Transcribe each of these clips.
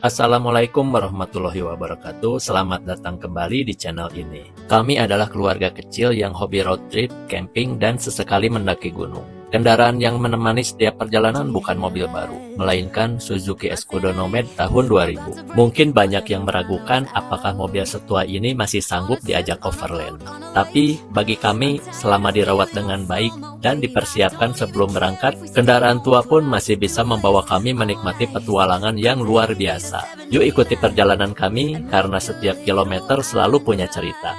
Assalamualaikum warahmatullahi wabarakatuh. Selamat datang kembali di channel ini. Kami adalah keluarga kecil yang hobi road trip, camping, dan sesekali mendaki gunung. Kendaraan yang menemani setiap perjalanan bukan mobil baru, melainkan Suzuki Escudo Nomad tahun 2000. Mungkin banyak yang meragukan apakah mobil setua ini masih sanggup diajak overland. Tapi bagi kami, selama dirawat dengan baik dan dipersiapkan sebelum berangkat, kendaraan tua pun masih bisa membawa kami menikmati petualangan yang luar biasa. Yuk ikuti perjalanan kami, karena setiap kilometer selalu punya cerita.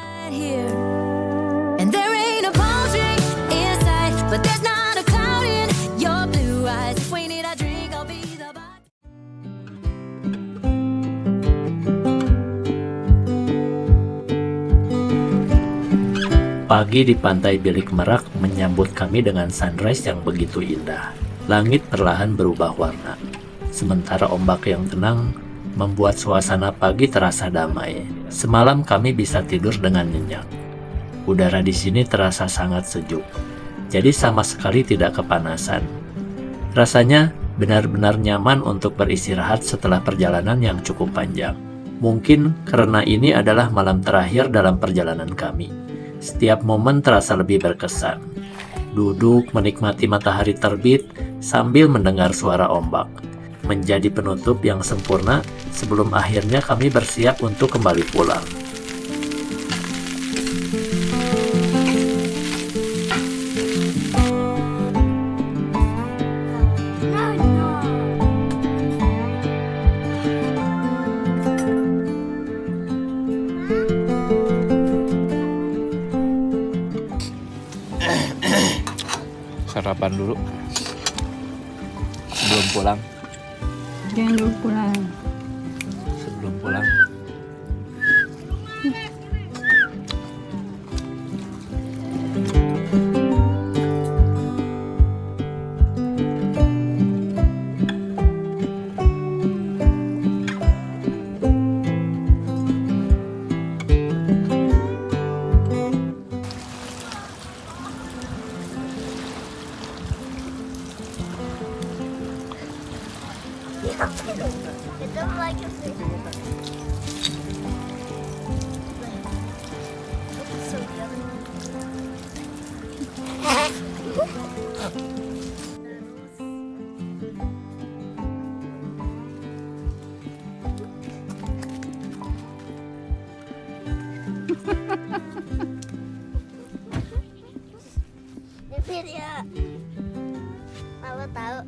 Pagi di pantai Bilik Merak menyambut kami dengan sunrise yang begitu indah. Langit perlahan berubah warna, sementara ombak yang tenang membuat suasana pagi terasa damai. Semalam kami bisa tidur dengan nyenyak. Udara di sini terasa sangat sejuk, jadi sama sekali tidak kepanasan. Rasanya benar-benar nyaman untuk beristirahat setelah perjalanan yang cukup panjang. Mungkin karena ini adalah malam terakhir dalam perjalanan kami. Setiap momen terasa lebih berkesan. Duduk menikmati matahari terbit sambil mendengar suara ombak menjadi penutup yang sempurna sebelum akhirnya kami bersiap untuk kembali pulang. Sarapan dulu sebelum pulang. Jangan dulu pulang. Sebelum pulang. It doesn't like your face. So the other Bibir ya. Mama tahu.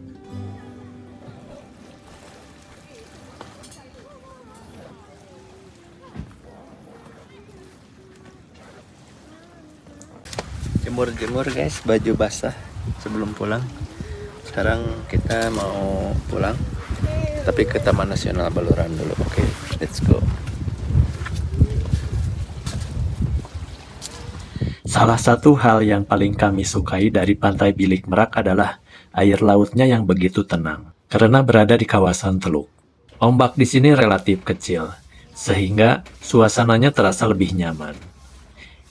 Jemur guys, baju basah sebelum pulang. Sekarang kita mau pulang, tapi ke Taman Nasional Baluran dulu. Oke, let's go. Salah satu hal yang paling kami sukai dari pantai Bilik Merak adalah air lautnya yang begitu tenang, karena berada di kawasan teluk. Ombak di sini relatif kecil, sehingga suasananya terasa lebih nyaman.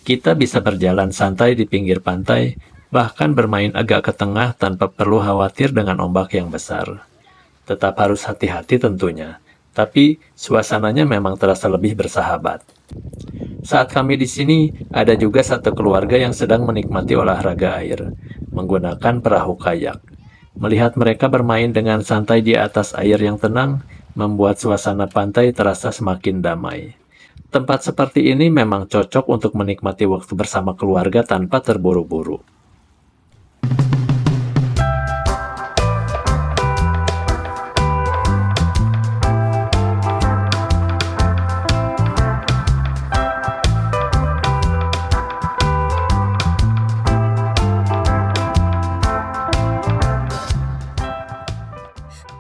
Kita bisa berjalan santai di pinggir pantai, bahkan bermain agak ke tengah tanpa perlu khawatir dengan ombak yang besar. Tetap harus hati-hati tentunya, tapi suasananya memang terasa lebih bersahabat. Saat kami di sini, ada juga satu keluarga yang sedang menikmati olahraga air, menggunakan perahu kayak. Melihat mereka bermain dengan santai di atas air yang tenang, membuat suasana pantai terasa semakin damai. Tempat seperti ini memang cocok untuk menikmati waktu bersama keluarga tanpa terburu-buru.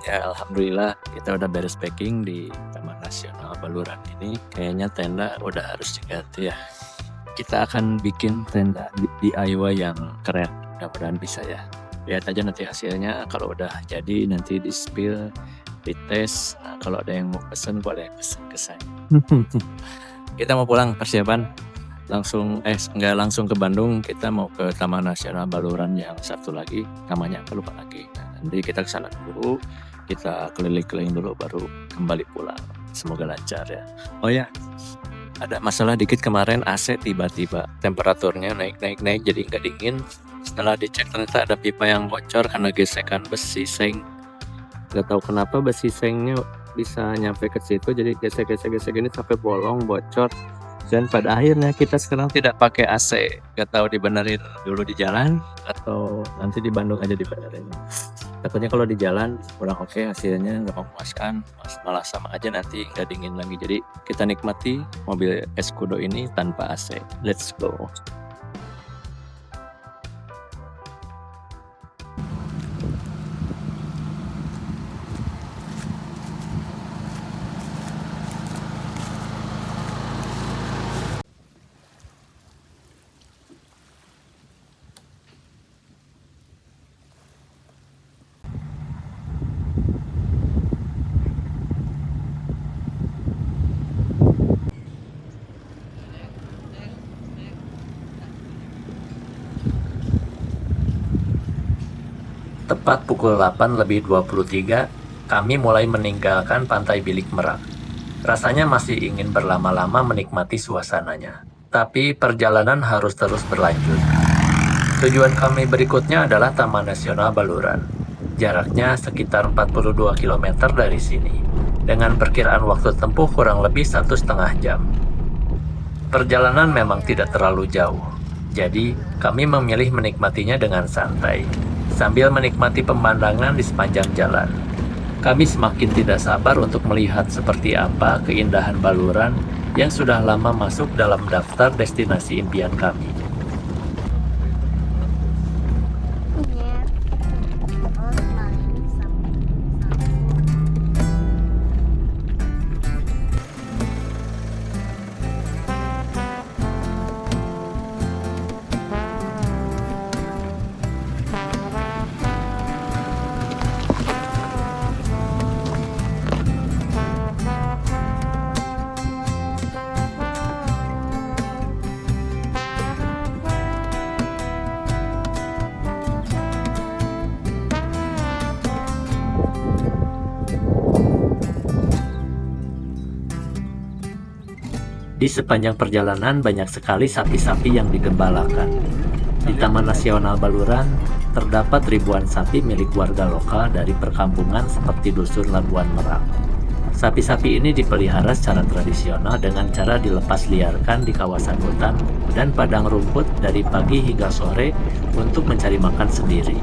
Ya, alhamdulillah kita udah beres packing di Taman Nasional Baluran ini. Kayaknya tenda udah harus diganti ya. Kita akan bikin tenda DIY yang keren. Mudah-mudahan bisa ya. Lihat aja nanti hasilnya. Kalau udah jadi nanti di spill, dites. Nah, kalau ada yang mau pesen boleh pesen ke saya. Kita mau pulang, persiapan. nggak langsung ke Bandung, kita mau ke Taman Nasional Baluran yang satu lagi, namanya apa lupa lagi. Nah, nanti kita kesana dulu, kita keliling-keliling dulu baru kembali pulang. Semoga lancar ya. Oh ya, ada masalah dikit kemarin, AC tiba-tiba temperaturnya naik jadi nggak dingin. Setelah dicek ternyata ada pipa yang bocor karena gesekan besi seng. Nggak tahu kenapa besi sengnya bisa nyampe ke situ, jadi gesek ini sampai bolong, bocor. Dan pada akhirnya kita sekarang tidak pakai AC. Nggak tahu dibenerin dulu di jalan atau nanti di Bandung aja dibenerin. Takutnya kalau di jalan kurang oke, hasilnya nggak memuaskan, malah sama aja nanti nggak dingin lagi. Jadi kita nikmati mobil Escudo ini tanpa AC. Let's go. Tepat pukul 8:23, kami mulai meninggalkan Pantai Bilik Merak. Rasanya masih ingin berlama-lama menikmati suasananya, tapi perjalanan harus terus berlanjut. Tujuan kami berikutnya adalah Taman Nasional Baluran. Jaraknya sekitar 42 km dari sini, dengan perkiraan waktu tempuh kurang lebih 1,5 jam. Perjalanan memang tidak terlalu jauh, jadi kami memilih menikmatinya dengan santai, sambil menikmati pemandangan di sepanjang jalan. Kami semakin tidak sabar untuk melihat seperti apa keindahan Baluran yang sudah lama masuk dalam daftar destinasi impian kami. Di sepanjang perjalanan banyak sekali sapi-sapi yang digembalakan. Di Taman Nasional Baluran, terdapat ribuan sapi milik warga lokal dari perkampungan seperti Dusun Labuan Merak. Sapi-sapi ini dipelihara secara tradisional dengan cara dilepas liarkan di kawasan hutan dan padang rumput dari pagi hingga sore untuk mencari makan sendiri.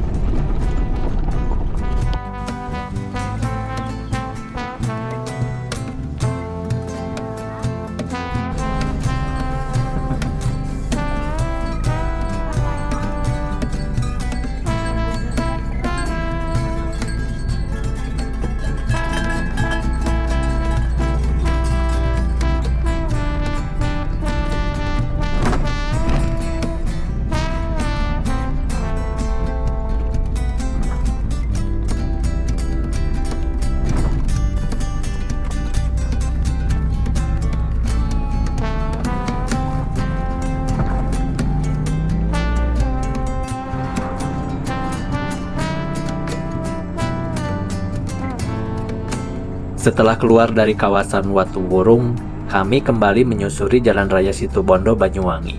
Setelah keluar dari kawasan Watuwurung, kami kembali menyusuri Jalan Raya Situbondo Banyuwangi.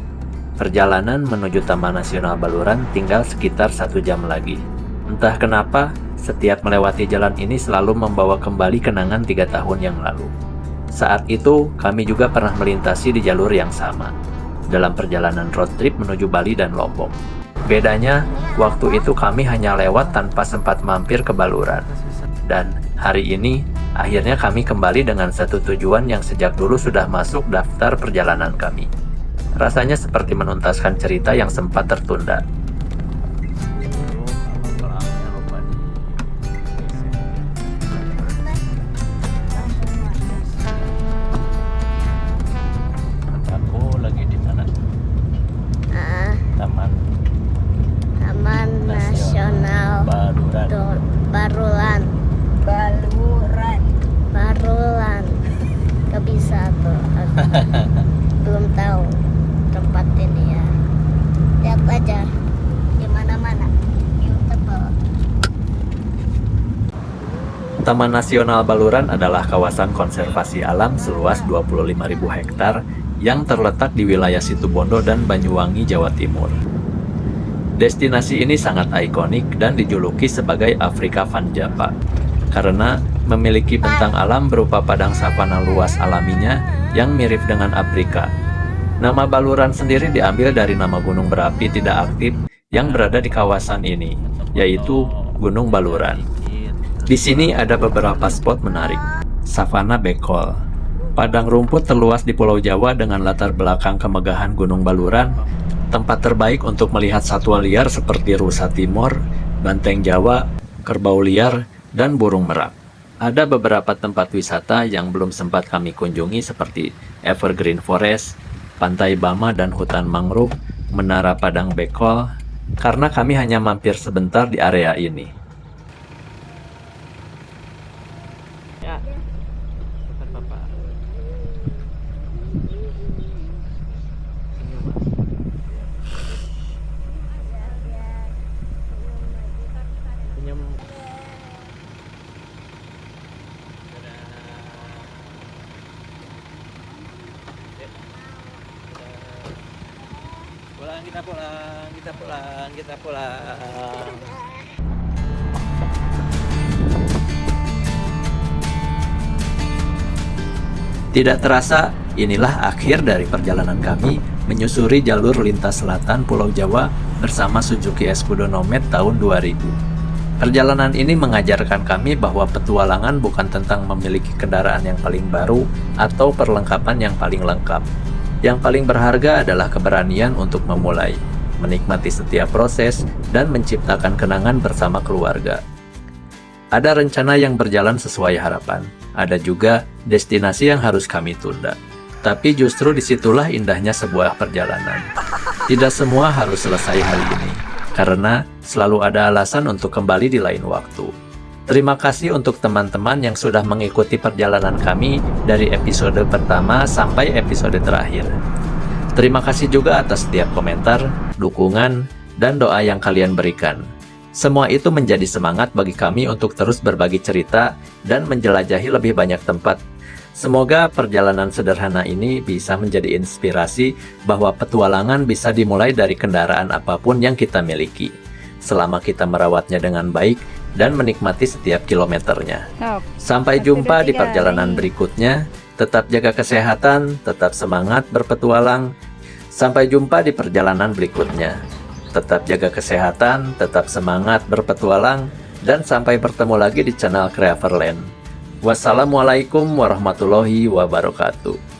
Perjalanan menuju Taman Nasional Baluran tinggal sekitar 1 jam lagi. Entah kenapa, setiap melewati jalan ini selalu membawa kembali kenangan 3 tahun yang lalu. Saat itu, kami juga pernah melintasi di jalur yang sama, dalam perjalanan road trip menuju Bali dan Lombok. Bedanya, waktu itu kami hanya lewat tanpa sempat mampir ke Baluran. Dan hari ini, akhirnya kami kembali dengan satu tujuan yang sejak dulu sudah masuk daftar perjalanan kami. Rasanya seperti menuntaskan cerita yang sempat tertunda. Aku lagi di mana? Taman Nasional Baluran. Barulan. Gak bisa tuh. Aku belum tahu tempat ini ya. Lihat aja di mana-mana. Beautiful. Taman Nasional Baluran adalah kawasan konservasi alam seluas 25.000 hektar yang terletak di wilayah Situbondo dan Banyuwangi, Jawa Timur. Destinasi ini sangat ikonik dan dijuluki sebagai Afrika Van Java karena memiliki bentang alam berupa padang savana luas alaminya yang mirip dengan Afrika. Nama Baluran sendiri diambil dari nama gunung berapi tidak aktif yang berada di kawasan ini, yaitu Gunung Baluran. Di sini ada beberapa spot menarik. Savana Bekol, padang rumput terluas di Pulau Jawa dengan latar belakang kemegahan Gunung Baluran, tempat terbaik untuk melihat satwa liar seperti rusa timur, banteng Jawa, kerbau liar, dan burung merak. Ada beberapa tempat wisata yang belum sempat kami kunjungi seperti Evergreen Forest, Pantai Bama dan hutan mangrove, Menara Padang Bekol, karena kami hanya mampir sebentar di area ini. Ya, bukan Papa. Senyum, Mas. Senyum. Kita pulang. Tidak terasa, inilah akhir dari perjalanan kami menyusuri jalur lintas selatan Pulau Jawa bersama Suzuki Escudo Nomad tahun 2000. Perjalanan ini mengajarkan kami bahwa petualangan bukan tentang memiliki kendaraan yang paling baru atau perlengkapan yang paling lengkap. Yang paling berharga adalah keberanian untuk memulai, menikmati setiap proses, dan menciptakan kenangan bersama keluarga. Ada rencana yang berjalan sesuai harapan, ada juga destinasi yang harus kami tunda. Tapi justru disitulah indahnya sebuah perjalanan. Tidak semua harus selesai hari ini, karena selalu ada alasan untuk kembali di lain waktu. Terima kasih untuk teman-teman yang sudah mengikuti perjalanan kami dari episode pertama sampai episode terakhir. Terima kasih juga atas setiap komentar, dukungan, dan doa yang kalian berikan. Semua itu menjadi semangat bagi kami untuk terus berbagi cerita dan menjelajahi lebih banyak tempat. Semoga perjalanan sederhana ini bisa menjadi inspirasi bahwa petualangan bisa dimulai dari kendaraan apapun yang kita miliki, selama kita merawatnya dengan baik dan menikmati setiap kilometernya. Sampai jumpa di perjalanan berikutnya. Tetap jaga kesehatan, tetap semangat berpetualang. Sampai jumpa di perjalanan berikutnya. Tetap jaga kesehatan, tetap semangat berpetualang, dan sampai bertemu lagi di channel Creaverland. Wassalamualaikum warahmatullahi wabarakatuh.